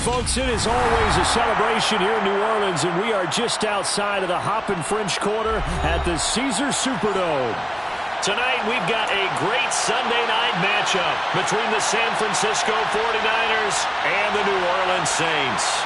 folks, it is always a celebration here in New Orleans, and we are just outside of the Hoppin' French Quarter at the Caesars Superdome. Tonight, we've got a great Sunday night matchup between the San Francisco 49ers and the New Orleans Saints.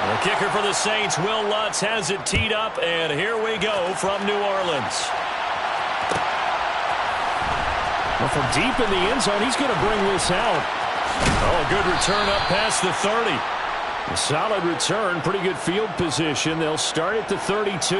The kicker for the Saints, Will Lutz, has it teed up, and here we go from New Orleans. Well, from deep in the end zone, he's going to bring this out. Oh, a good return up past the 30. A solid return, pretty good field position. They'll start at the 32.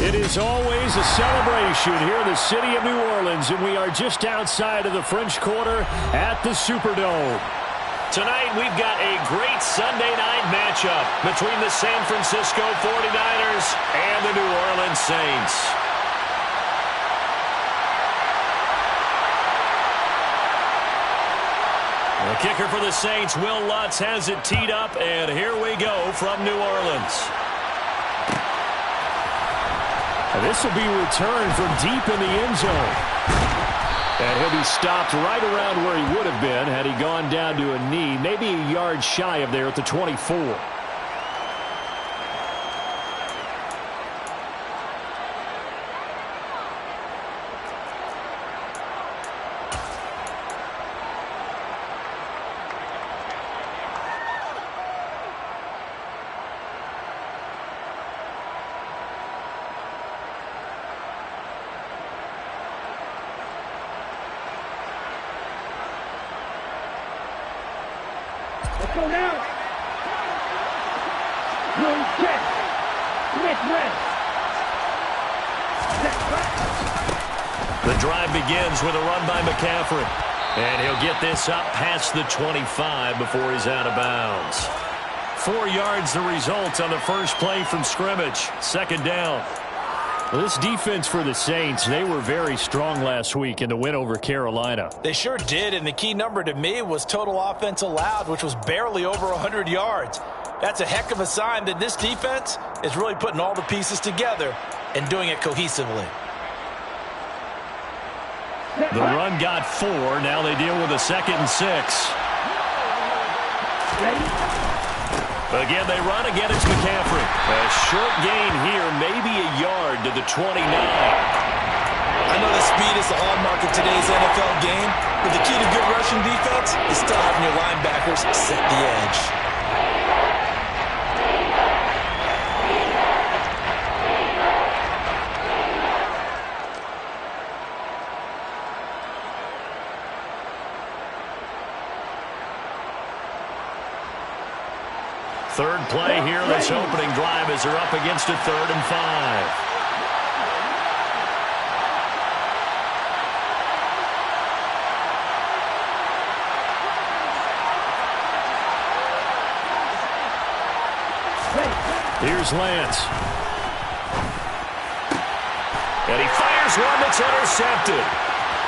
It is always a celebration here in the city of New Orleans, and we are just outside of the French Quarter at the Superdome. Tonight, we've got a great Sunday night matchup between the San Francisco 49ers and the New Orleans Saints. The kicker for the Saints, Will Lutz, has it teed up, and here we go from New Orleans. And this will be returned from deep in the end zone. And he'll be stopped right around where he would have been had he gone down to a knee, maybe a yard shy of there at the 24. Let's go now. One check. Smith rest. The drive begins with a run by McCaffrey. And he'll get this up past the 25 before he's out of bounds. 4 yards the result on the first play from scrimmage. Second down. Well, this defense for the Saints, they were very strong last week in the win over Carolina. They sure did, and the key number to me was total offense allowed, which was barely over 100 yards. That's a heck of a sign that this defense is really putting all the pieces together and doing it cohesively. The run got 4. Now they deal with a 2nd and 6. Again, they run. Again, it's McCaffrey. A short gain here, maybe a yard to the 29. I know the speed is the hallmark of today's NFL game, but the key to good rushing defense is still having your linebackers set the edge. Third play here, this opening drive as they're up against a 3rd and 5. Here's Lance. And he fires one that's intercepted.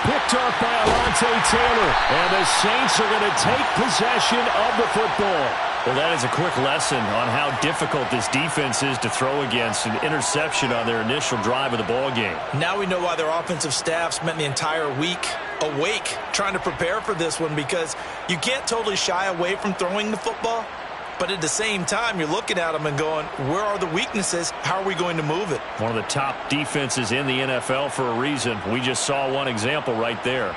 Picked off by Alontae Taylor. And the Saints are going to take possession of the football. Well, that is a quick lesson on how difficult this defense is to throw against. An interception on their initial drive of the ball game. Now we know why their offensive staff spent the entire week awake trying to prepare for this one, because you can't totally shy away from throwing the football. But at the same time, you're looking at them and going, where are the weaknesses? How are we going to move it? One of the top defenses in the NFL for a reason. We just saw one example right there.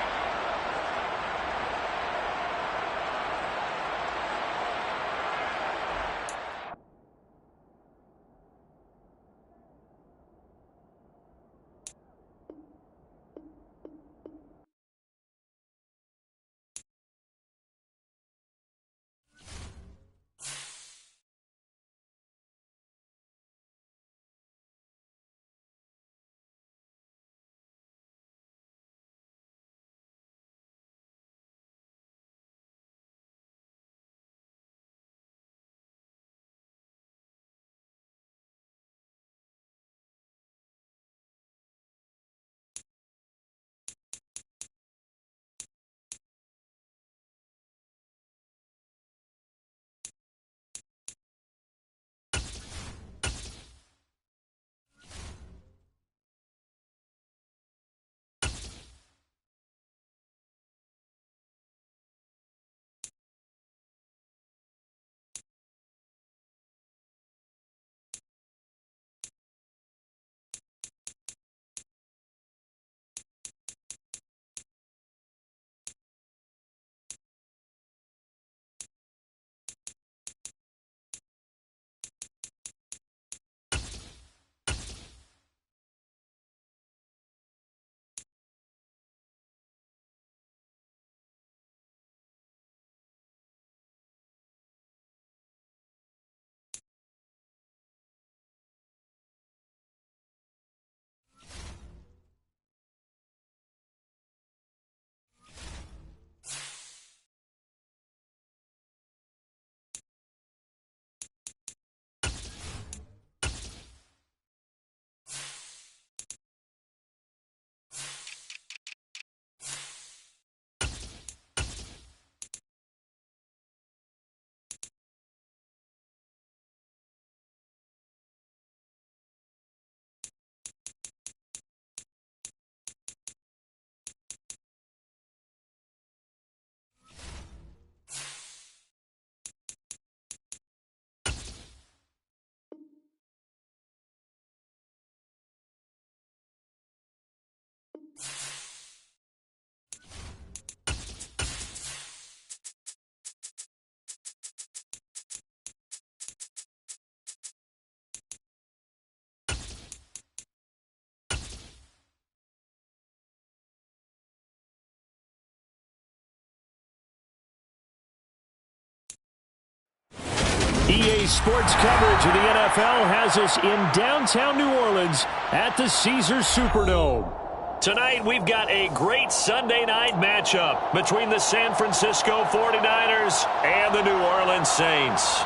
EA Sports coverage of the NFL has us in downtown New Orleans at the Caesars Superdome. Tonight, we've got a great Sunday night matchup between the San Francisco 49ers and the New Orleans Saints.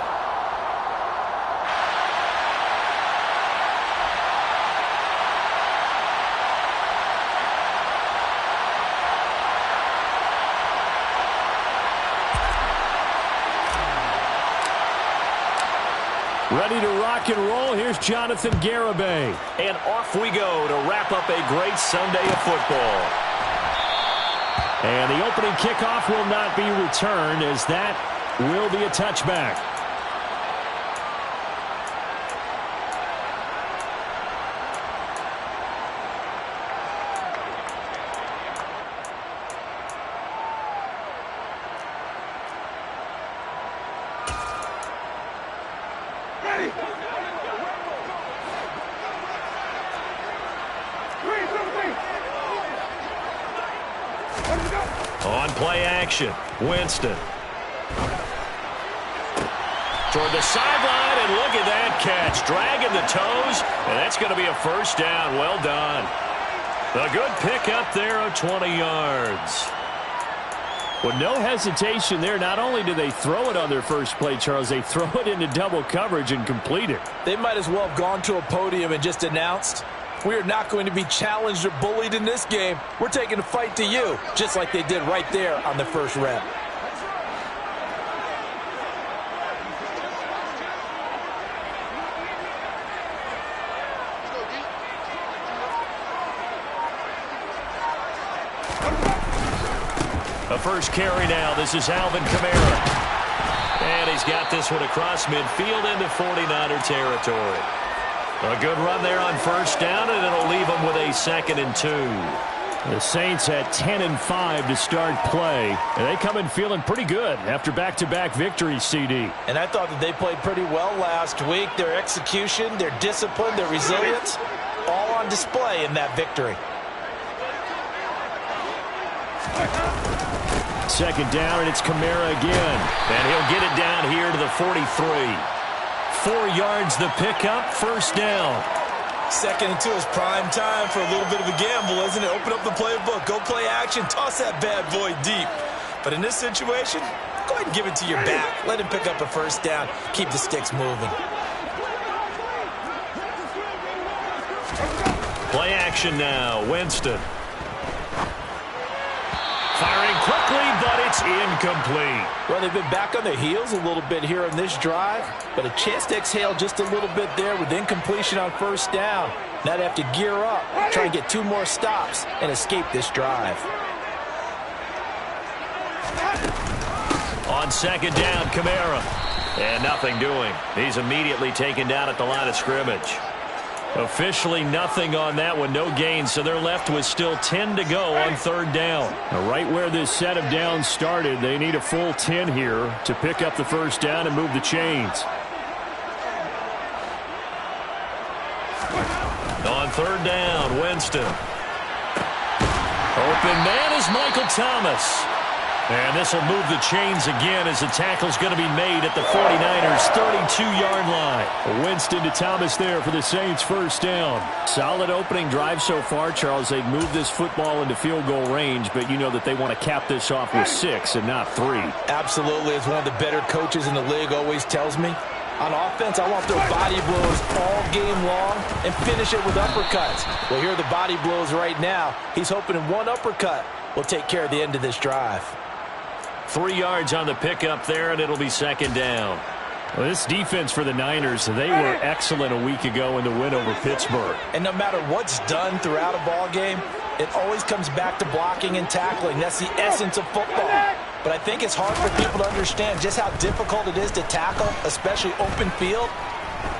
Ready to rock and roll. Here's Jonathan Garibay. And off we go to wrap up a great Sunday of football. And the opening kickoff will not be returned, as that will be a touchback. On play action, Winston. Toward the sideline, and look at that catch. Dragging the toes, and that's going to be a first down. Well done. A good pick up there of 20 yards. Well, no hesitation there. Not only do they throw it on their first play, Charles, they throw it into double coverage and complete it. They might as well have gone to a podium and just announced, we are not going to be challenged or bullied in this game. We're taking a fight to you, just like they did right there on the first rep. A first carry now. This is Alvin Kamara. And he's got this one across midfield into 49er territory. A good run there on first down, and it'll leave them with a 2nd and 2. The Saints had 10 and 5 to start play, and they come in feeling pretty good after back-to-back victories, CD. And I thought that they played pretty well last week. Their execution, their discipline, their resilience, all on display in that victory. 2nd down, and it's Kamara again. And he'll get it down here to the 43. 4 yards the pickup, first down. 2nd and 2 is prime time for a little bit of a gamble, isn't it? Open up the playbook, go play action, toss that bad boy deep. But in this situation, go ahead and give it to your back. Let him pick up a first down. Keep the sticks moving. Play action now, Winston. Firing quickly, but it's incomplete. Well, they've been back on their heels a little bit here in this drive, but a chance to exhale just a little bit there with incompletion on first down. Now they have to gear up, try and get 2 more stops, and escape this drive. On 2nd down, Kamara. And nothing doing. He's immediately taken down at the line of scrimmage. Officially nothing on that one, no gain, so they're left with still 10 to go on 3rd down. Now, right where this set of downs started, they need a full 10 here to pick up the first down and move the chains. On 3rd down, Winston. Open man is Michael Thomas. And this will move the chains again as the tackle's going to be made at the 49ers' 32-yard line. Winston to Thomas there for the Saints' first down. Solid opening drive so far, Charles. They've moved this football into field goal range, but you know that they want to cap this off with 6 and not 3. Absolutely. As one of the better coaches in the league always tells me, on offense, I want their body blows all game long and finish it with uppercuts. Well, here are the body blows right now. He's hoping in one uppercut will take care of the end of this drive. 3 yards on the pickup there, and it'll be 2nd down. Well, this defense for the Niners, they were excellent a week ago in the win over Pittsburgh. And no matter what's done throughout a ball game, it always comes back to blocking and tackling. That's the essence of football. But I think it's hard for people to understand just how difficult it is to tackle, especially open field.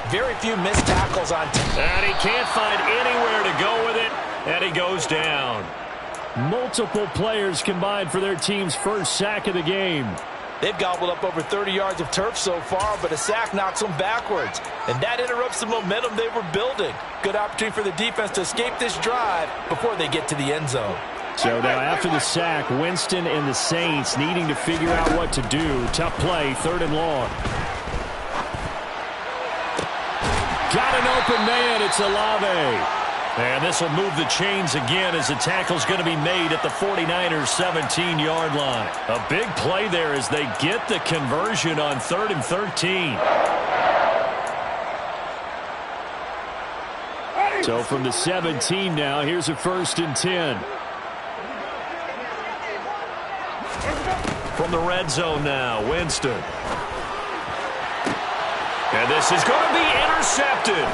Very few missed tackles on team. And he can't find anywhere to go with it, and he goes down. Multiple players combined for their team's first sack of the game. They've gobbled up over 30 yards of turf so far, but a sack knocks them backwards. And that interrupts the momentum they were building. Good opportunity for the defense to escape this drive before they get to the end zone. So now after the sack, Winston and the Saints needing to figure out what to do. Tough play, 3rd and long. Got an open man, it's Olave. And this will move the chains again as the tackle's going to be made at the 49ers' 17-yard line. A big play there as they get the conversion on 3rd and 13. So from the 17 now, here's a 1st and 10. From the red zone now, Winston. And this is going to be intercepted.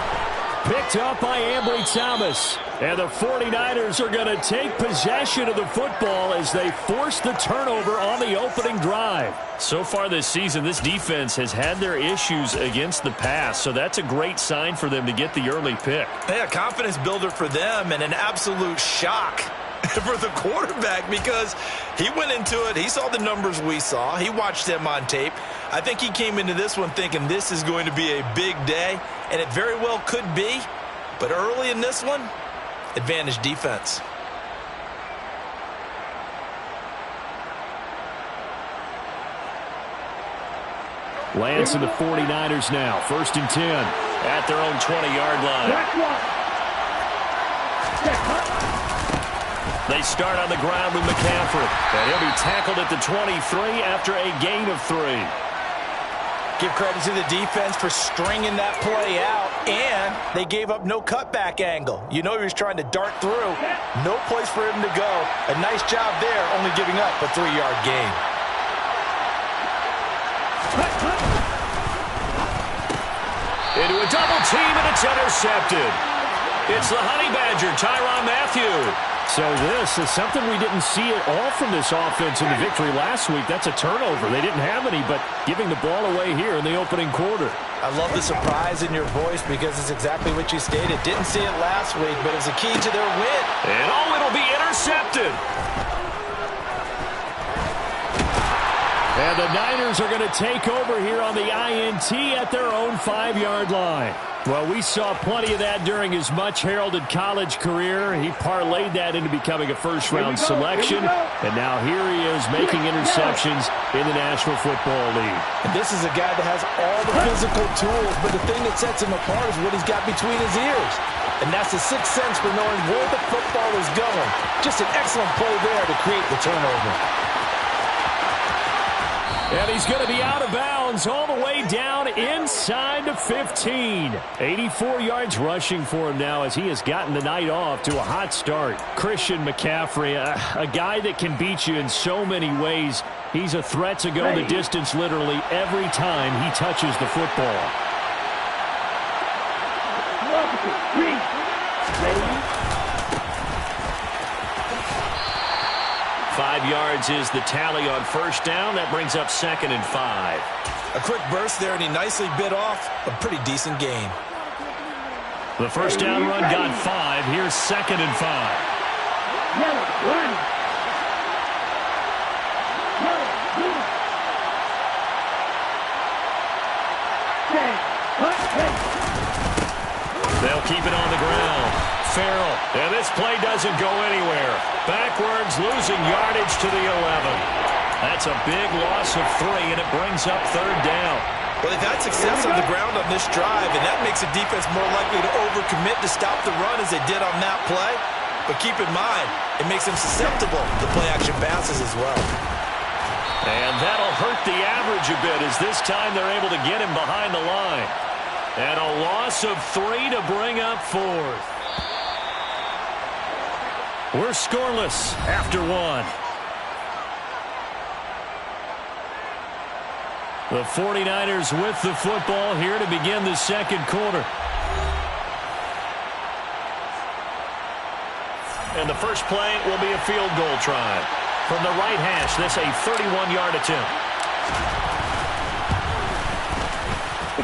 Picked up by Ambry Thomas. And the 49ers are going to take possession of the football as they force the turnover on the opening drive. So far this season, this defense has had their issues against the pass, so that's a great sign for them to get the early pick. Yeah, confidence builder for them and an absolute shock for the quarterback because he went into it. He saw the numbers we saw. He watched them on tape. I think he came into this one thinking this is going to be a big day, and it very well could be. But early in this one, advantage defense. Lance and the 49ers now. 1st and 10. At their own 20-yard line. They start on the ground with McCaffrey. And he'll be tackled at the 23 after a gain of 3. Give credit to the defense for stringing that play out, and they gave up no cutback angle. You know he was trying to dart through. No place for him to go. A nice job there, only giving up a 3-yard gain. Into a double team, and it's intercepted. It's the Honey Badger, Tyrann Mathieu. So this is something we didn't see at all from this offense in the victory last week. That's a turnover. They didn't have any, but giving the ball away here in the opening quarter. I love the surprise in your voice because it's exactly what you stated. Didn't see it last week, but it's a key to their win. And it'll be intercepted. And the Niners are going to take over here on the INT at their own 5-yard line. Well, we saw plenty of that during his much-heralded college career. He parlayed that into becoming a first-round selection. And now here he is making interceptions in the National Football League. And this is a guy that has all the physical tools, but the thing that sets him apart is what he's got between his ears. And that's the sixth sense for knowing where the football is going. Just an excellent play there to create the turnover. And he's going to be out of bounds all the way down inside the 15. 84 yards rushing for him now as he has gotten the night off to a hot start. Christian McCaffrey, a guy that can beat you in so many ways. He's a threat to go the distance literally every time he touches the football. 5 yards is the tally on first down. That brings up 2nd and 5. A quick burst there, and he nicely bit off a pretty decent gain. The first down run got 5. Here's 2nd and 5. They'll keep it on the ground. Farrell, and this play doesn't go anywhere. Backwards, losing yardage to the 11. That's a big loss of 3, and it brings up 3rd down. Well, they've had success on the ground on this drive, and that makes a defense more likely to overcommit to stop the run as they did on that play. But keep in mind, it makes them susceptible to play-action passes as well. And that'll hurt the average a bit as this time they're able to get him behind the line. And a loss of 3 to bring up 4th. We're scoreless after 1. The 49ers with the football here to begin the second quarter. And the first play will be a field goal try. From the right hash, this a 31-yard attempt.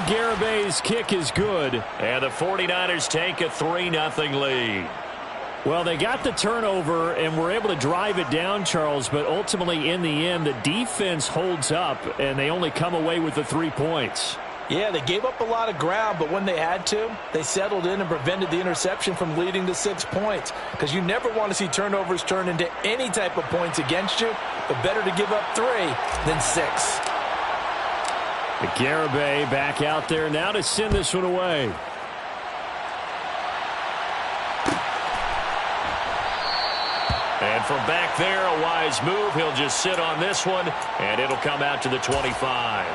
Garabay's kick is good. And the 49ers take a 3-0 lead. Well, they got the turnover and were able to drive it down, Charles, but ultimately in the end, the defense holds up, and they only come away with the 3 points. Yeah, they gave up a lot of ground, but when they had to, they settled in and prevented the interception from leading to 6 points. Because you never want to see turnovers turn into any type of points against you, but better to give up 3 than 6. The Garibay back out there now to send this one away. And from back there, a wise move. He'll just sit on this one, and it'll come out to the 25.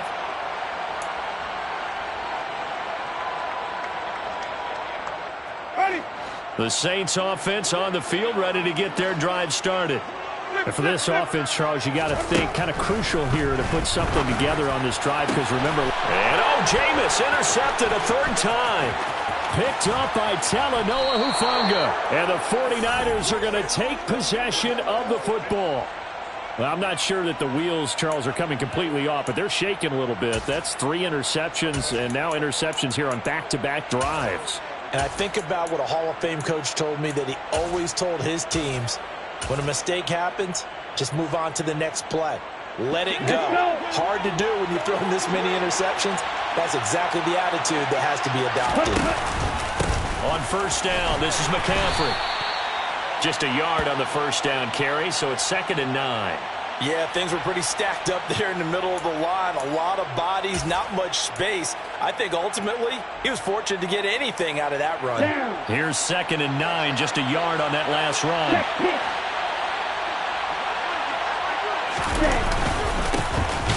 The Saints offense on the field, ready to get their drive started. And for this offense, Charles, you got to think kind of crucial here to put something together on this drive because remember. And Jameis intercepted a 3rd time. Picked up by Talanoa Hufanga. And the 49ers are going to take possession of the football. Well, I'm not sure that the wheels, Charles, are coming completely off, but they're shaking a little bit. That's 3 interceptions and now interceptions here on back-to-back drives. And I think about what a Hall of Fame coach told me that he always told his teams, when a mistake happens, just move on to the next play. Let it go. Hard to do when you're throwing this many interceptions. That's exactly the attitude that has to be adopted. On first down, this is McCaffrey. Just a yard on the first down carry, so it's 2nd and 9. Yeah, things were pretty stacked up there in the middle of the line. A lot of bodies, not much space. I think ultimately he was fortunate to get anything out of that run. Here's 2nd and 9, just a yard on that last run.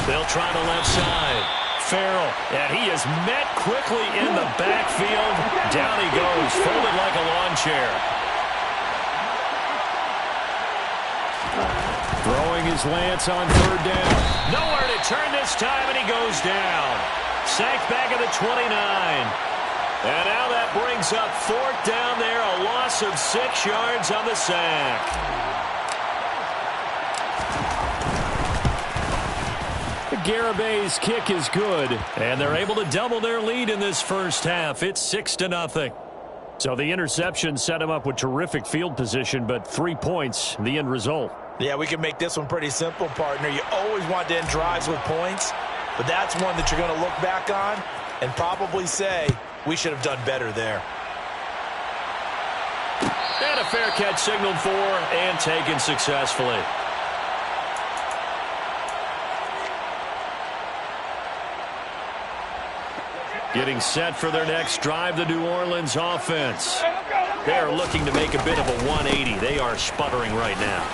They'll try the left side. Farrell, and he is met quickly in the backfield. Down he goes, folded like a lawn chair. Throwing his lance on third down. Nowhere to turn this time, and he goes down. Sacked back at the 29. And now that brings up fourth down there, a loss of 6 yards on the sack. Garabay's kick is good. And they're able to double their lead in this first half. It's 6-0. So the interception set him up with terrific field position, but 3 points, the end result. Yeah, we can make this one pretty simple, partner. You always want to end drives with points, but that's one that you're going to look back on and probably say, we should have done better there. And a fair catch signaled for and taken successfully. Getting set for their next drive, the New Orleans offense. They are looking to make a bit of a 180. They are sputtering right now.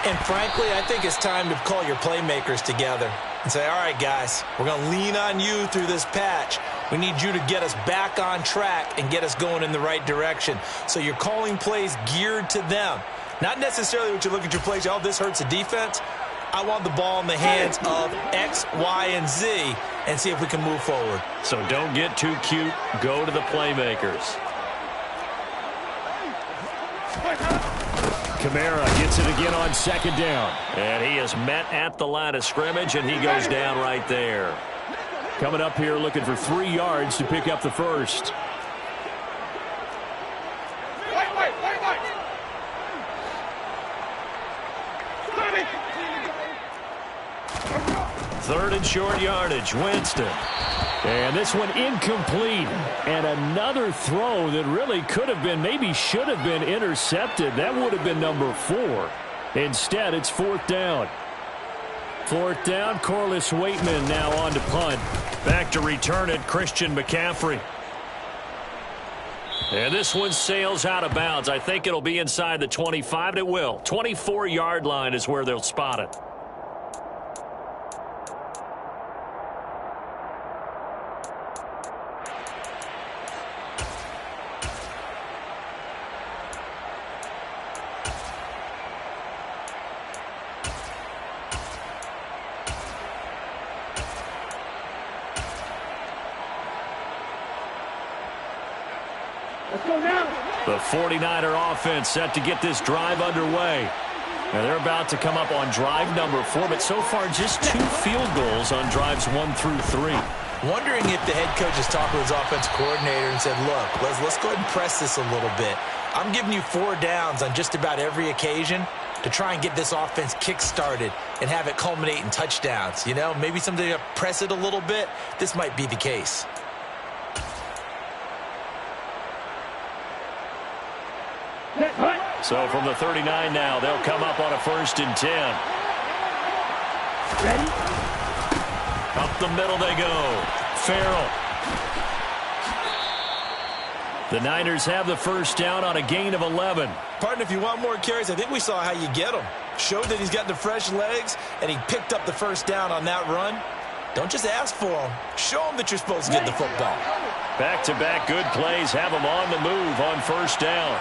And frankly, I think it's time to call your playmakers together and say, all right, guys, we're going to lean on you through this patch. We need you to get us back on track and get us going in the right direction. So you're calling plays geared to them. Not necessarily what you look at your plays, oh, this hurts the defense. I want the ball in the hands of X, Y, and Z and see if we can move forward. So don't get too cute. Go to the playmakers. Kamara gets it again on second down. And he is met at the line of scrimmage, and he goes down right there. Coming up here looking for 3 yards to pick up the first. Third and short yardage, Winston. And this one incomplete. And another throw that really could have been, maybe should have been intercepted. That would have been number 4. Instead, it's fourth down. Fourth down, Corliss Waitman now on to punt. Back to return it, Christian McCaffrey. And this one sails out of bounds. I think it'll be inside the 25, and it will. 24-yard line is where they'll spot it. The 49er offense set to get this drive underway. Now they're about to come up on drive number 4, but so far just 2 field goals on drives 1 through 3. Wondering if the head coach is talking to his offense coordinator and said, look, let's go ahead and press this a little bit. I'm giving you 4 downs on just about every occasion to try and get this offense kick-started and have it culminate in touchdowns. You know, maybe something to press it a little bit. This might be the case. So from the 39 now, they'll come up on a 1st and 10. Ready? Up the middle they go. Farrell. The Niners have the first down on a gain of 11. Partner, if you want more carries, I think we saw how you get them. Showed that he's got the fresh legs, and he picked up the first down on that run. Don't just ask for them. Show them that you're supposed to get the football. Back-to-back good plays have them on the move on first down.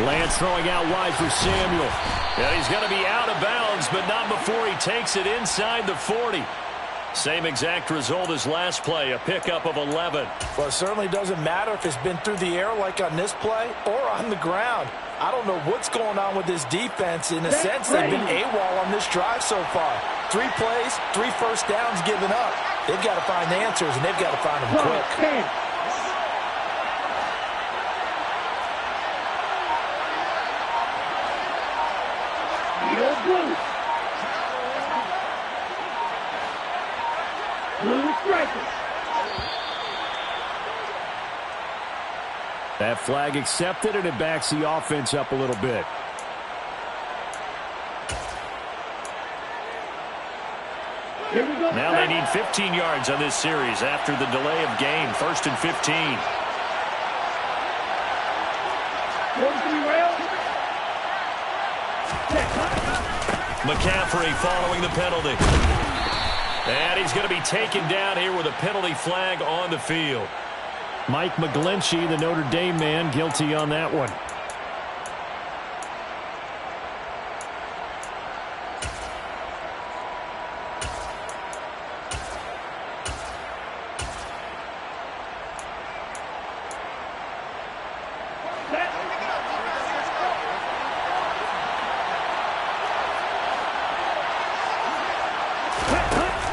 Lance throwing out wide for Samuel. And he's going to be out of bounds, but not before he takes it inside the 40. Same exact result as last play, a pickup of 11. Well, it certainly doesn't matter if it's been through the air like on this play or on the ground. I don't know what's going on with this defense. In a sense, they've been AWOL on this drive so far. 3 plays, 3 first downs given up. They've got to find answers, and they've got to find them quick. That flag accepted, and it backs the offense up a little bit. Here we go. Now they need 15 yards on this series after the delay of game. 1st and 15. McCaffrey following the penalty. And he's going to be taken down here with a penalty flag on the field. Mike McGlinchey, the Notre Dame man, guilty on that one.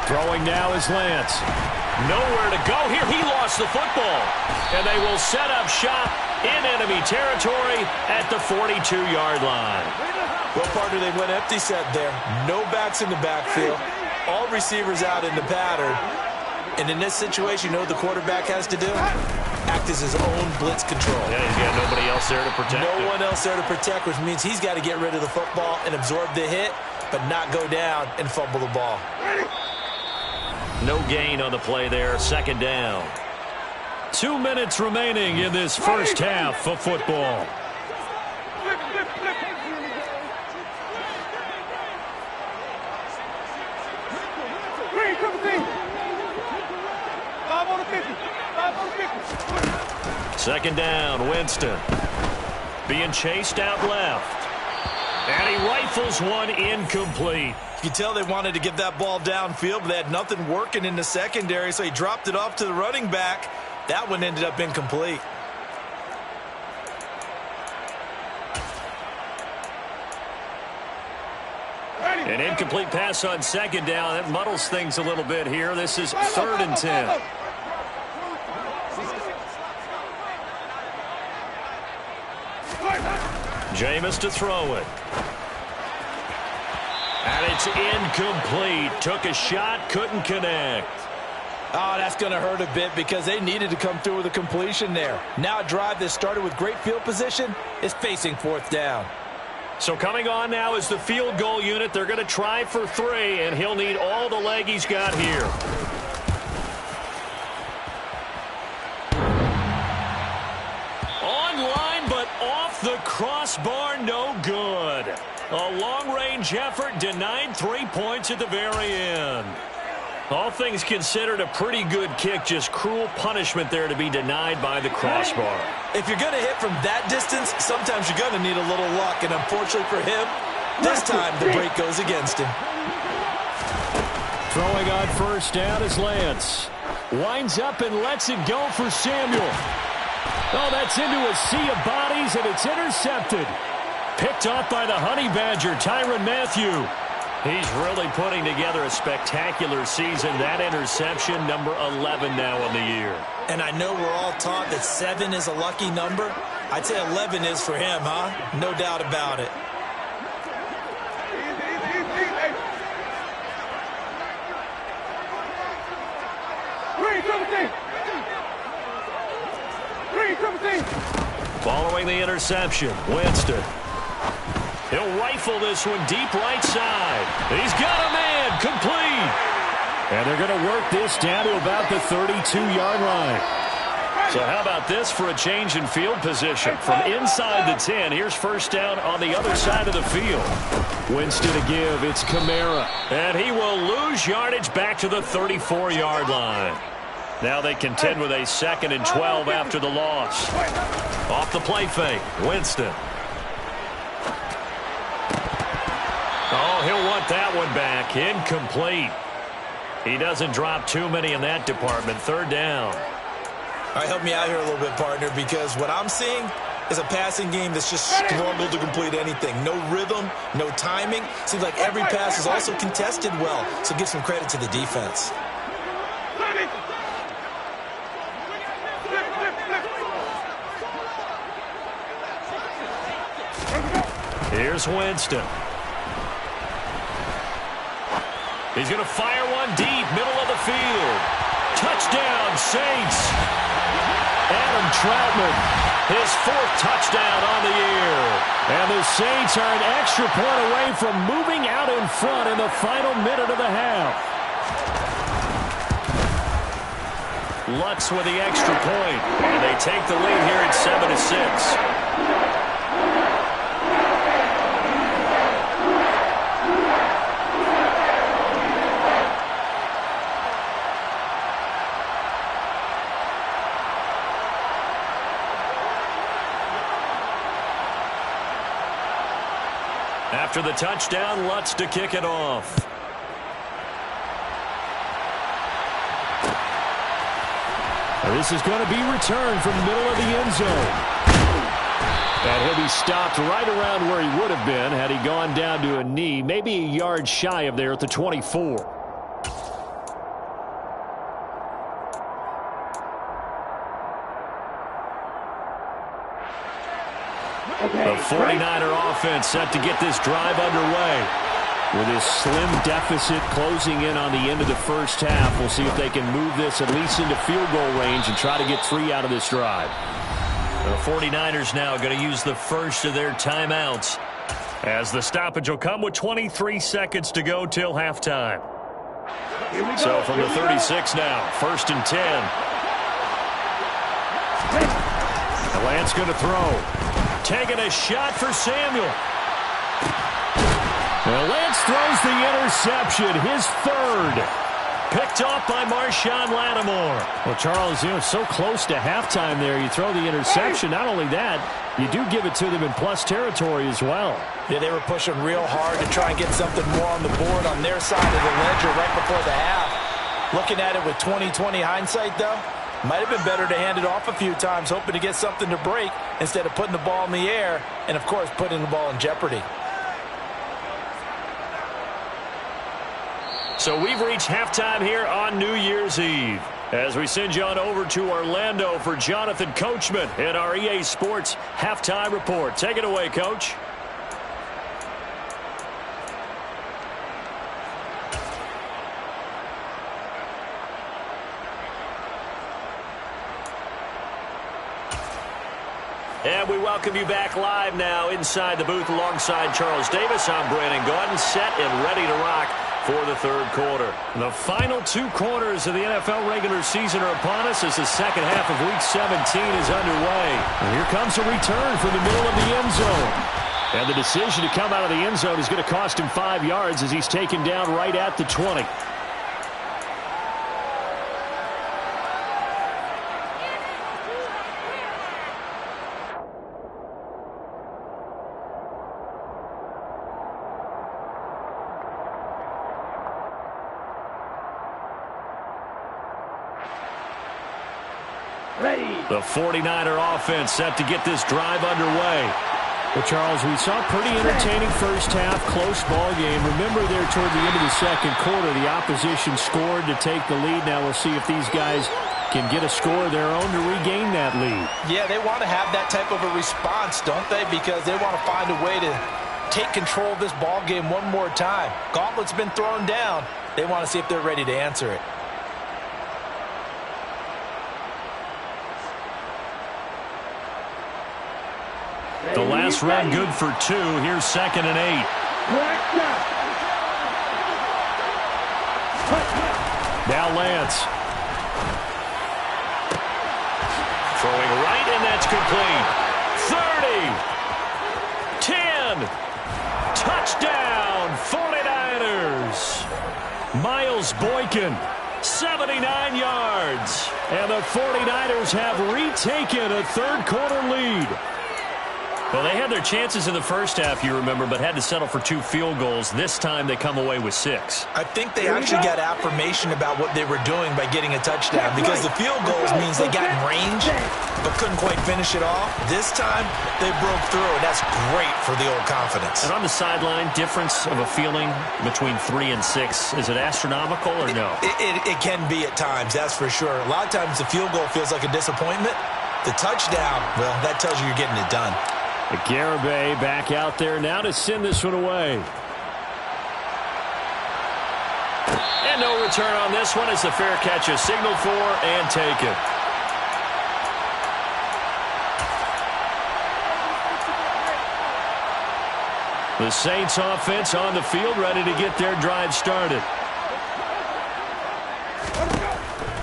Throwing now is Lance. Nowhere to go here. He lost the football. And they will set up shop in enemy territory at the 42-yard line. Well, partner, they went empty set there. No backs in the backfield. All receivers out in the pattern. And in this situation, you know what the quarterback has to do? Act as his own blitz control. Yeah, he's got nobody else there to protect him. No one else there to protect, which means he's got to get rid of the football and absorb the hit, but not go down and fumble the ball. No gain on the play there. 2nd down. 2 minutes remaining in this first half of football. Second down, Winston. Being chased out left. And he rifles one incomplete. You can tell they wanted to get that ball downfield, but they had nothing working in the secondary, so he dropped it off to the running back. That one ended up incomplete. An incomplete pass on 2nd down. That muddles things a little bit here. This is 3rd and 10. Jameis to throw it. And it's incomplete. Took a shot, couldn't connect. Oh, that's going to hurt a bit because they needed to come through with a completion there. Now a drive that started with great field position is facing 4th down. So coming on now is the field goal unit. They're going to try for 3, and he'll need all the leg he's got here. Online, but off the crossbar, no good. A long-range effort denied 3 points at the very end. All things considered, a pretty good kick. Just cruel punishment there to be denied by the crossbar. If you're going to hit from that distance, sometimes you're going to need a little luck. And unfortunately for him, this time the break goes against him. Throwing on 1st down is Lance. Winds up and lets it go for Samuel. Oh, that's into a sea of bodies, and it's intercepted. Picked off by the Honey Badger, Tyrann Mathieu. He's really putting together a spectacular season. That interception, number 11 now on the year. And I know we're all taught that 7 is a lucky number. I'd say 11 is for him, huh? No doubt about it. Following the interception, Winston. He'll rifle this one deep right side. He's got a man, complete. And they're going to work this down to about the 32-yard line. So how about this for a change in field position? From inside the 10, here's 1st down on the other side of the field. Winston to give, it's Kamara. And he will lose yardage back to the 34-yard line. Now they contend with a 2nd and 12 after the loss. Off the play fake, Winston. Oh, he'll want that one back. Incomplete. He doesn't drop too many in that department. 3rd down. All right, help me out here a little bit, partner, because what I'm seeing is a passing game that's just struggled to complete anything. No rhythm, no timing. Seems like every pass is also contested well, so give some credit to the defense. Here's Winston. He's going to fire one deep, middle of the field. Touchdown, Saints. Adam Troutman, his 4th touchdown on the year. And the Saints are an extra point away from moving out in front in the final minute of the half. Lutz with the extra point, and they take the lead here at 7-6. After the touchdown, Lutz to kick it off. This is going to be returned from the middle of the end zone. And he'll be stopped right around where he would have been had he gone down to a knee, maybe a yard shy of there at the 24. The 49er offense set to get this drive underway. With this slim deficit closing in on the end of the first half, we'll see if they can move this at least into field goal range and try to get 3 out of this drive. The 49ers now going to use the first of their timeouts, as the stoppage will come with 23 seconds to go till halftime. So from the 36 now, 1st and 10. The Lance going to throw. Taking a shot for Samuel. Well, Lance throws the interception, his 3rd. Picked off by Marshawn Lattimore. Well, Charles, so close to halftime there. You throw the interception. Not only that, you do give it to them in plus territory as well. Yeah, they were pushing real hard to try and get something more on the board on their side of the ledger right before the half. Looking at it with 20/20 hindsight, though, might have been better to hand it off a few times, hoping to get something to break instead of putting the ball in the air and, of course, putting the ball in jeopardy. So we've reached halftime here on New Year's Eve, as we send you on over to Orlando for Jonathan Coachman in our EA Sports Halftime Report. Take it away, Coach. And we welcome you back live now inside the booth alongside Charles Davis. I'm Brandon Gaudin, set and ready to rock for the 3rd quarter. The final 2 quarters of the NFL regular season are upon us as the second half of Week 17 is underway. And here comes a return from the middle of the end zone. And the decision to come out of the end zone is going to cost him 5 yards as he's taken down right at the 20. The 49er offense set to get this drive underway. Well, Charles, we saw a pretty entertaining first half, close ball game. Remember there toward the end of the second quarter, the opposition scored to take the lead. Now we'll see if these guys can get a score of their own to regain that lead. Yeah, they want to have that type of a response, don't they? Because they want to find a way to take control of this ball game one more time. Gauntlet's been thrown down. They want to see if they're ready to answer it. The last run good for 2. Here's 2nd and 8. Now Lance. Throwing right, and that's complete. 30. 10. Touchdown, 49ers. Miles Boykin, 79 yards. And the 49ers have retaken a 3rd quarter lead. Well, they had their chances in the first half, you remember, but had to settle for 2 field goals. This time they come away with 6. I think they actually got affirmation about what they were doing by getting a touchdown, because the field goals means they got in range but couldn't quite finish it off. This time they broke through, and that's great for the old confidence. And on the sideline, difference of a feeling between 3 and 6, is it astronomical or no? It can be at times, that's for sure. A lot of times the field goal feels like a disappointment. The touchdown, well, that tells you you're getting it done. Garibay back out there now to send this one away. And no return on this one as the fair catch is signaled for and taken. The Saints offense on the field ready to get their drive started.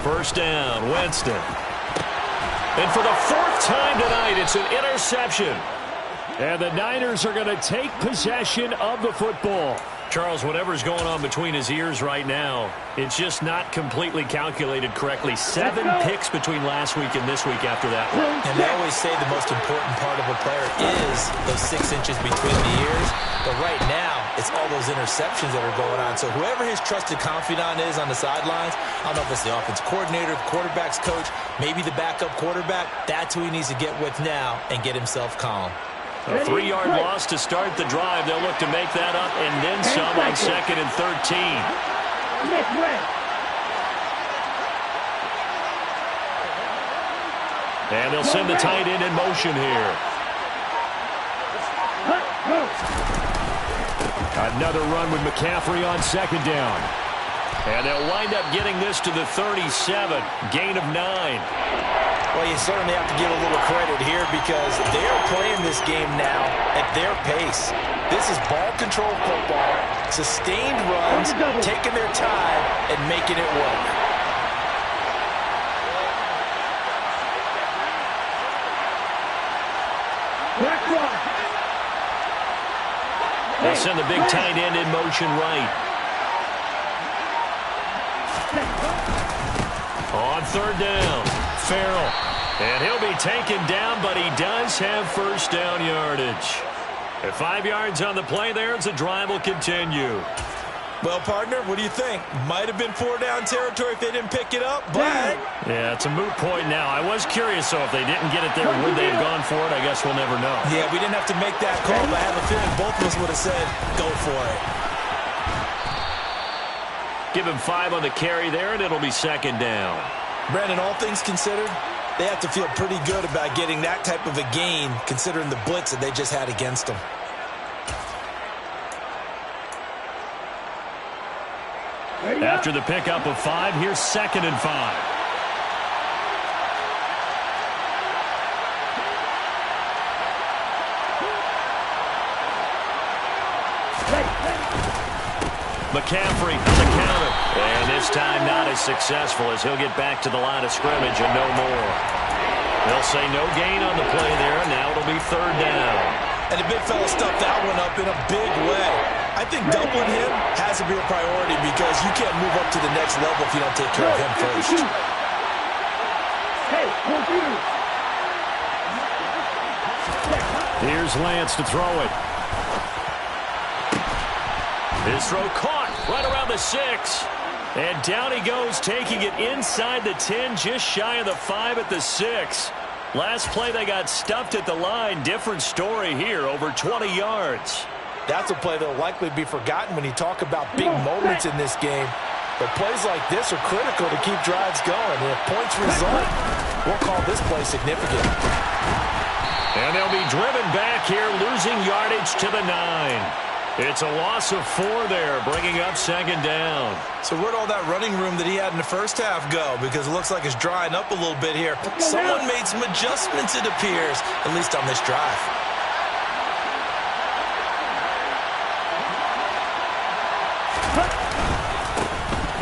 First down, Winston. And for the fourth time tonight, it's an interception. And the Niners are going to take possession of the football. Charles, whatever's going on between his ears right now, it's just not completely calculated correctly. 7 picks between last week and this week after that one. And they always say the most important part of a player is those 6 inches between the ears. But right now, it's all those interceptions that are going on. So whoever his trusted confidant is on the sidelines, I don't know if it's the offense coordinator, quarterback's coach, maybe the backup quarterback, that's who he needs to get with now and get himself calm. A 3-yard loss to start the drive. They'll look to make that up and then some on 2nd and 13. And they'll send the tight end in motion here. Another run with McCaffrey on 2nd down. And they'll wind up getting this to the 37. Gain of 9. Well, you certainly have to give a little credit here because they're playing this game now at their pace. This is ball control football, sustained runs, taking their time, and making it work. They send the big tight end in motion right. On 3rd down, Farrell. And he'll be taken down, but he does have first down yardage. At 5 yards on the play there as the drive will continue. Well, partner, what do you think? Might have been 4-down territory if they didn't pick it up, but... Yeah, it's a moot point now. I was curious, so if they didn't get it there, would they have gone for it? I guess we'll never know. Yeah, we didn't have to make that call, but I have a feeling both of us would have said, go for it. Give him 5 on the carry there, and it'll be 2nd down. Brandon, all things considered, they have to feel pretty good about getting that type of a gain, considering the blitz that they just had against them. After the pickup of 5, here's 2nd and 5. McCaffrey on the counter. And this time not as successful as he'll get back to the line of scrimmage and no more. They'll say no gain on the play there, and now it'll be 3rd down. And the big fella stuffed that one up in a big way. I think doubling him has to be a priority because you can't move up to the next level if you don't take care of him first. Here's Lance to throw it. His throw caught right around the 6. And down he goes, taking it inside the 10, just shy of the 5 at the 6. Last play they got stuffed at the line. Different story here, over 20 yards. That's a play that will likely be forgotten when you talk about big moments in this game. But plays like this are critical to keep drives going. And if points result, we'll call this play significant. And they'll be driven back here, losing yardage to the 9. It's a loss of 4 there, bringing up 2nd down. So where'd all that running room that he had in the first half go? Because it looks like it's drying up a little bit here. Someone made some adjustments, it appears, at least on this drive.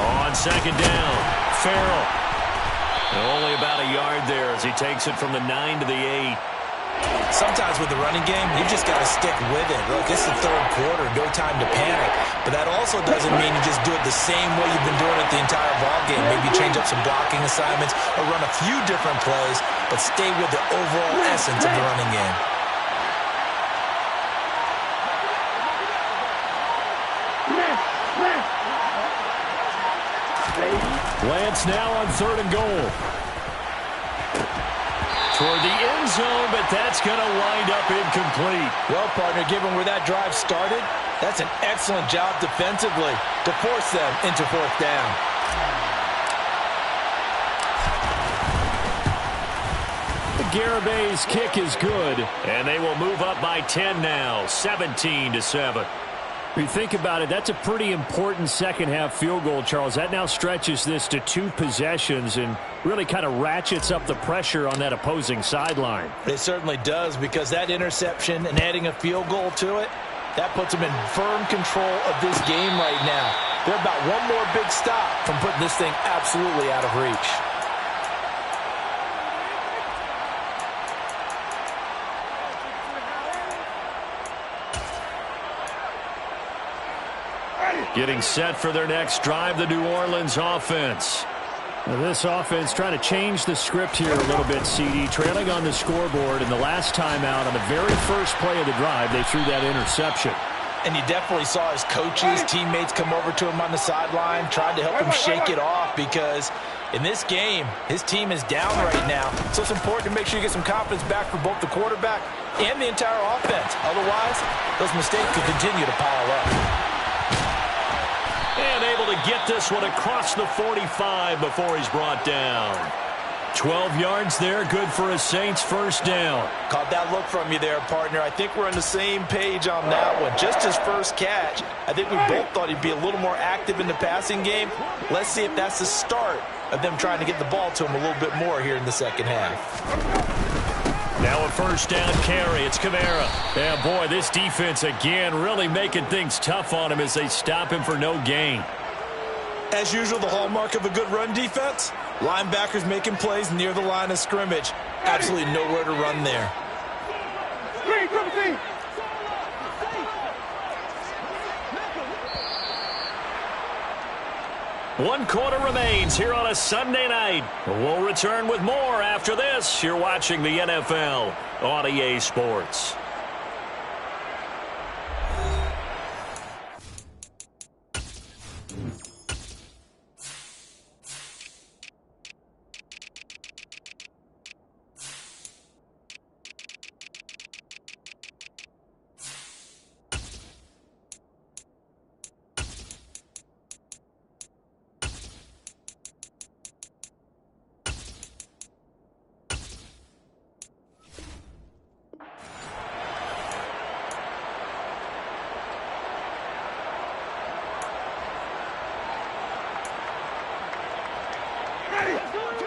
On 2nd down, Farrell. Only about a yard there as he takes it from the 9 to the 8. Sometimes with the running game, you just got to stick with it. Look, it's the 3rd quarter, no time to panic. But that also doesn't mean you just do it the same way you've been doing it the entire ballgame. Maybe change up some blocking assignments or run a few different plays, but stay with the overall essence of the running game. Lance now on 3rd and goal. Toward the end zone, but that's going to wind up incomplete. Well, partner, given where that drive started, that's an excellent job defensively to force them into 4th down. The Garabay's kick is good. And they will move up by 10 now, 17-7. When you think about it, that's a pretty important second-half field goal, Charles. That now stretches this to 2 possessions and really kind of ratchets up the pressure on that opposing sideline. It certainly does, because that interception and adding a field goal to it, that puts them in firm control of this game right now. They're about one more big stop from putting this thing absolutely out of reach. Getting set for their next drive, the New Orleans offense. Well, this offense trying to change the script here a little bit, CD. Trailing on the scoreboard, and the last time out on the very first play of the drive, they threw that interception. And you definitely saw his coaches, teammates come over to him on the sideline, tried to help him shake it off because in this game, his team is down right now. So it's important to make sure you get some confidence back for both the quarterback and the entire offense. Otherwise, those mistakes could continue to pile up. And able to get this one across the 45 before he's brought down. 12 yards there, good for a Saints first down. Caught that look from you there, partner. I think we're on the same page on that one. Just his first catch. I think we both thought he'd be a little more active in the passing game. Let's see if that's the start of them trying to get the ball to him a little bit more here in the second half. Now a first down carry. It's Kamara. Yeah, boy, this defense again really making things tough on him as they stop him for no gain. As usual, the hallmark of a good run defense, linebackers making plays near the line of scrimmage. Absolutely nowhere to run there. One quarter remains here on a Sunday night. We'll return with more after this. You're watching the NFL on EA Sports.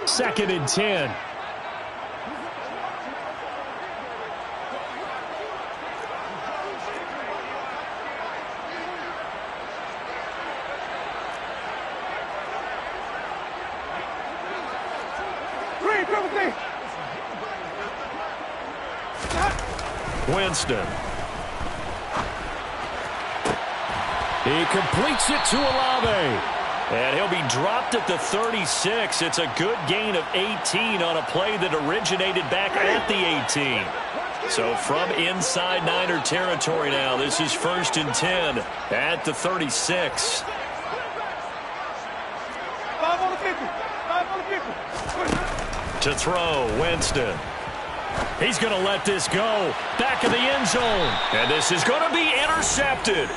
Second and 10. Winston. He completes it to Olave. And he'll be dropped at the 36. It's a good gain of 18 on a play that originated back at the 18. So from inside Niner territory now, this is first and 10 at the 36. To throw, Winston. He's going to let this go. Back in the end zone. And this is going to be intercepted.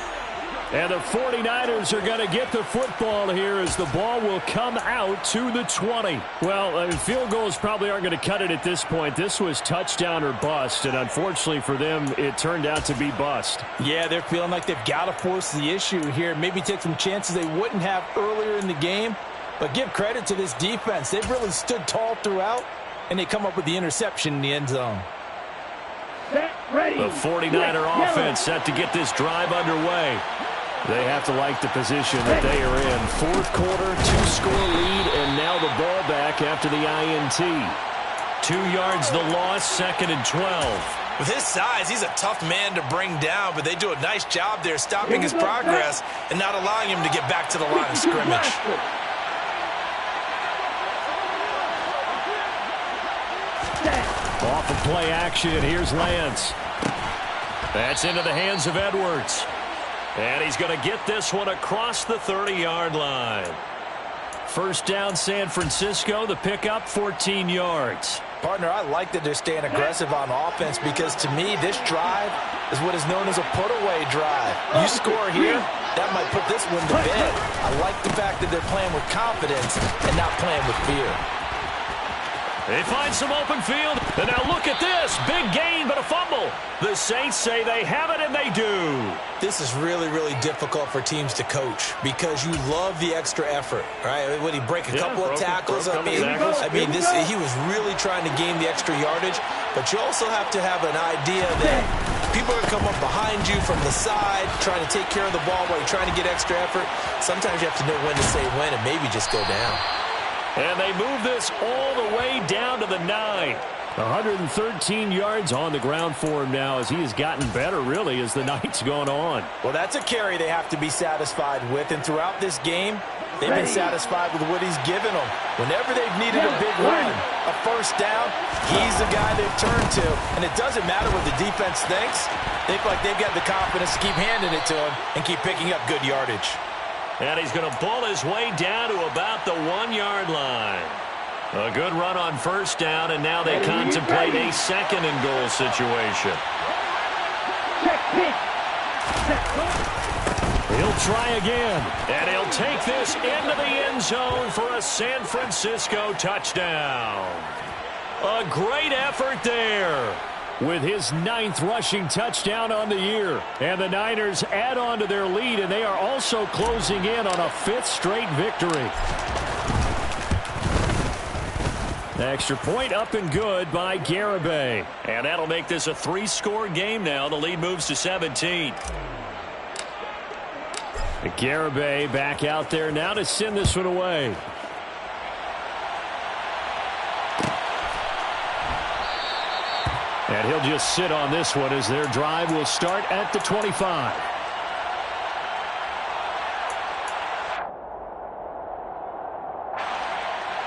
And the 49ers are going to get the football here as the ball will come out to the 20. Well, field goals probably aren't going to cut it at this point. This was touchdown or bust, and unfortunately for them, it turned out to be bust. Yeah, they're feeling like they've got to force the issue here. Maybe take some chances they wouldn't have earlier in the game. But give credit to this defense. They've really stood tall throughout, and they come up with the interception in the end zone. The 49er offense set to get this drive underway. They have to like the position that they are in. Fourth quarter, 2-score lead, and now the ball back after the INT. 2 yards the loss, second and 12. With his size, he's a tough man to bring down, but they do a nice job there stopping his progress and not allowing him to get back to the line of scrimmage. Off of play action, here's Lance. That's into the hands of Edwards. And he's going to get this one across the 30-yard line. First down, San Francisco. The pickup, 14 yards. Partner, I like that they're staying aggressive on offense because, to me, this drive is what is known as a put-away drive. You score here, that might put this one to bed. I like the fact that they're playing with confidence and not playing with fear. They find some open field. And now look at this. Big gain, but a fumble. The Saints say they have it, and they do. This is really, really difficult for teams to coach because you love the extra effort, right? Would he break a couple of tackles? I mean, he was really trying to gain the extra yardage, but you also have to have an idea that people are going to come up behind you from the side, trying to take care of the ball while you're trying to get extra effort. Sometimes you have to know when to say when and maybe just go down. And they move this all the way down to the 9. 113 yards on the ground for him now as he has gotten better, really, as the night's gone on. Well, that's a carry they have to be satisfied with. And throughout this game, they've been satisfied with what he's given them. Whenever they've needed a big run, a first down, he's the guy they've turned to. And it doesn't matter what the defense thinks. They feel like they've got the confidence to keep handing it to him and keep picking up good yardage. And he's going to pull his way down to about the 1-yard line. A good run on first down, and now they contemplate a second-and-goal situation. He'll try again, and he'll take this into the end zone for a San Francisco touchdown. A great effort there with his 9th rushing touchdown on the year. And the Niners add on to their lead, and they are also closing in on a 5th straight victory. Extra point up and good by GaMiNg. And that'll make this a 3-score game now. The lead moves to 17. GaMiNg back out there now to send this one away. And he'll just sit on this one as their drive will start at the 25.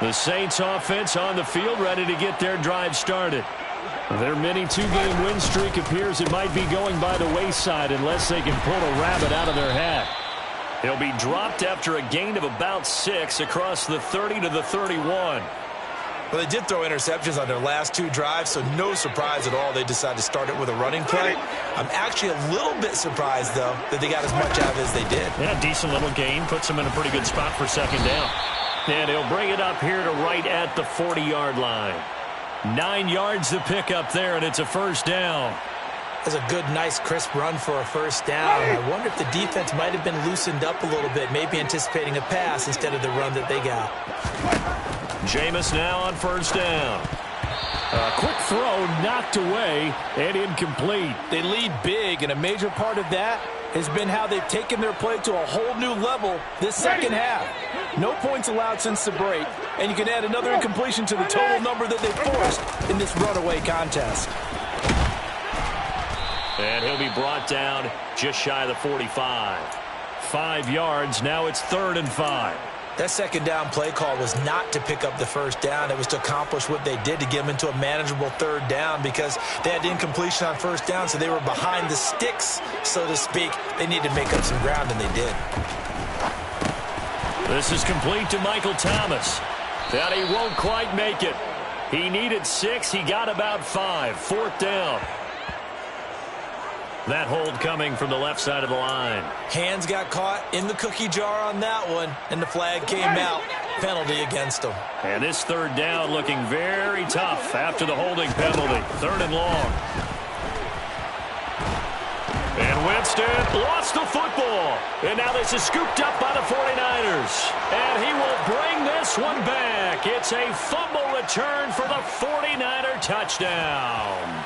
The Saints offense on the field, ready to get their drive started. Their mini 2-game win streak appears it might be going by the wayside unless they can pull a rabbit out of their hat. He'll be dropped after a gain of about 6 across the 30 to the 31. Well, they did throw interceptions on their last 2 drives, so no surprise at all they decided to start it with a running play. I'm actually a little bit surprised, though, that they got as much out of it as they did. Yeah, decent little gain. Puts them in a pretty good spot for second down. And he'll bring it up here to right at the 40-yard line. 9 yards to pick up there, and it's a first down. That's a good, nice, crisp run for a first down. I wonder if the defense might have been loosened up a little bit, maybe anticipating a pass instead of the run that they got. Jameis now on first down. A quick throw knocked away and incomplete. They lead big, and a major part of that has been how they've taken their play to a whole new level this second half. No points allowed since the break, and you can add another incompletion to the total number that they forced in this runaway contest. And he'll be brought down just shy of the 45. 5 yards, now it's 3rd and 5. That second down play call was not to pick up the first down. It was to accomplish what they did to get them into a manageable 3rd down because they had incompletion on first down, so they were behind the sticks, so to speak. They needed to make up some ground, and they did. This is complete to Michael Thomas. That he won't quite make it. He needed 6. He got about 5. 4th down. That hold coming from the left side of the line. Hands got caught in the cookie jar on that one, and the flag came out. Penalty against them. And this 3rd down looking very tough after the holding penalty. 3rd and long. And Winston lost the football. And now this is scooped up by the 49ers. And he will bring this one back. It's a fumble return for the 49er touchdown.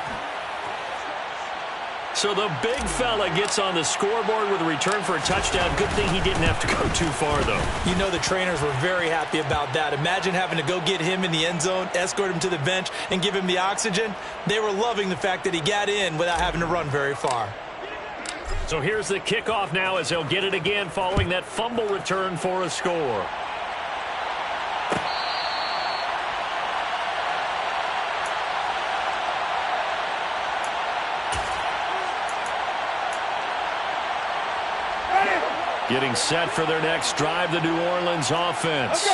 So the big fella gets on the scoreboard with a return for a touchdown. Good thing he didn't have to go too far, though. You know the trainers were very happy about that. Imagine having to go get him in the end zone, escort him to the bench, and give him the oxygen. They were loving the fact that he got in without having to run very far. So here's the kickoff now as they'll get it again following that fumble return for a score. Getting set for their next drive, the New Orleans offense.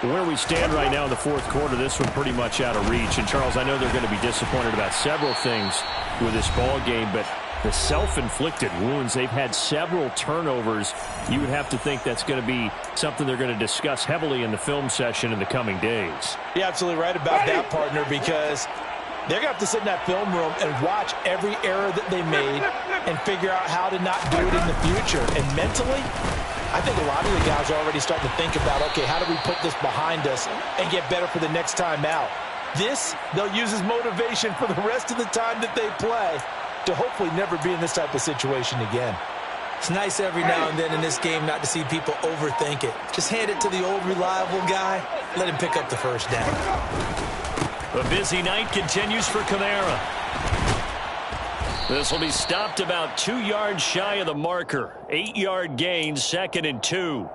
Where we stand right now in the 4th quarter, this one pretty much out of reach. And, Charles, I know they're going to be disappointed about several things with this ball game, but the self-inflicted wounds, they've had several turnovers. You would have to think that's going to be something they're going to discuss heavily in the film session in the coming days. You're absolutely right about that, partner, because they're going to have to sit in that film room and watch every error that they made and figure out how to not do it in the future. And mentally, I think a lot of the guys are already starting to think about, okay, how do we put this behind us and get better for the next time out? This, they'll use as motivation for the rest of the time that they play to hopefully never be in this type of situation again. It's nice every now and then in this game not to see people overthink it. Just hand it to the old reliable guy. Let him pick up the first down. A busy night continues for Kamara. This will be stopped about 2 yards shy of the marker. 8-yard gain, 2nd and 2.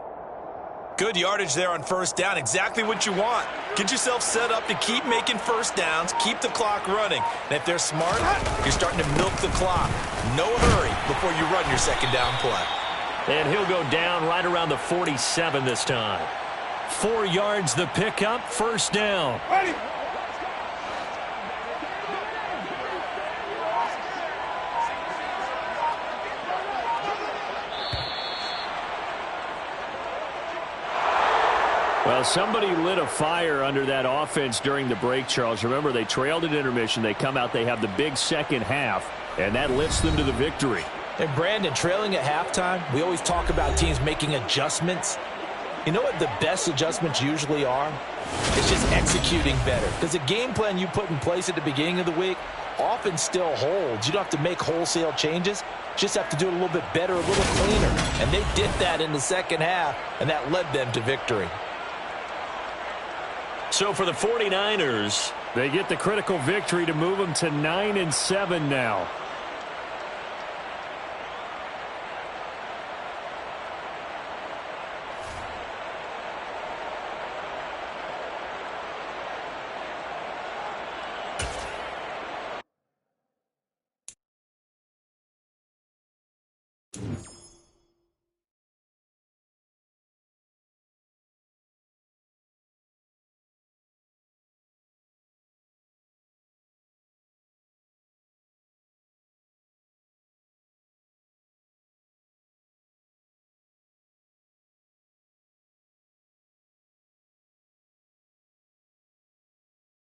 Good yardage there on first down. Exactly what you want. Get yourself set up to keep making first downs, keep the clock running. And if they're smart, you're starting to milk the clock. No hurry before you run your second down play. And he'll go down right around the 47 this time. 4 yards the pickup, first down. Ready. Well, somebody lit a fire under that offense during the break, Charles. Remember, they trailed at intermission. They come out, they have the big second half, and that lifts them to the victory. And Brandon, trailing at halftime, we always talk about teams making adjustments. You know what the best adjustments usually are? It's just executing better. Because the game plan you put in place at the beginning of the week often still holds. You don't have to make wholesale changes. You just have to do it a little bit better, a little cleaner. And they did that in the second half, and that led them to victory. So for the 49ers, they get the critical victory to move them to 9-7 now.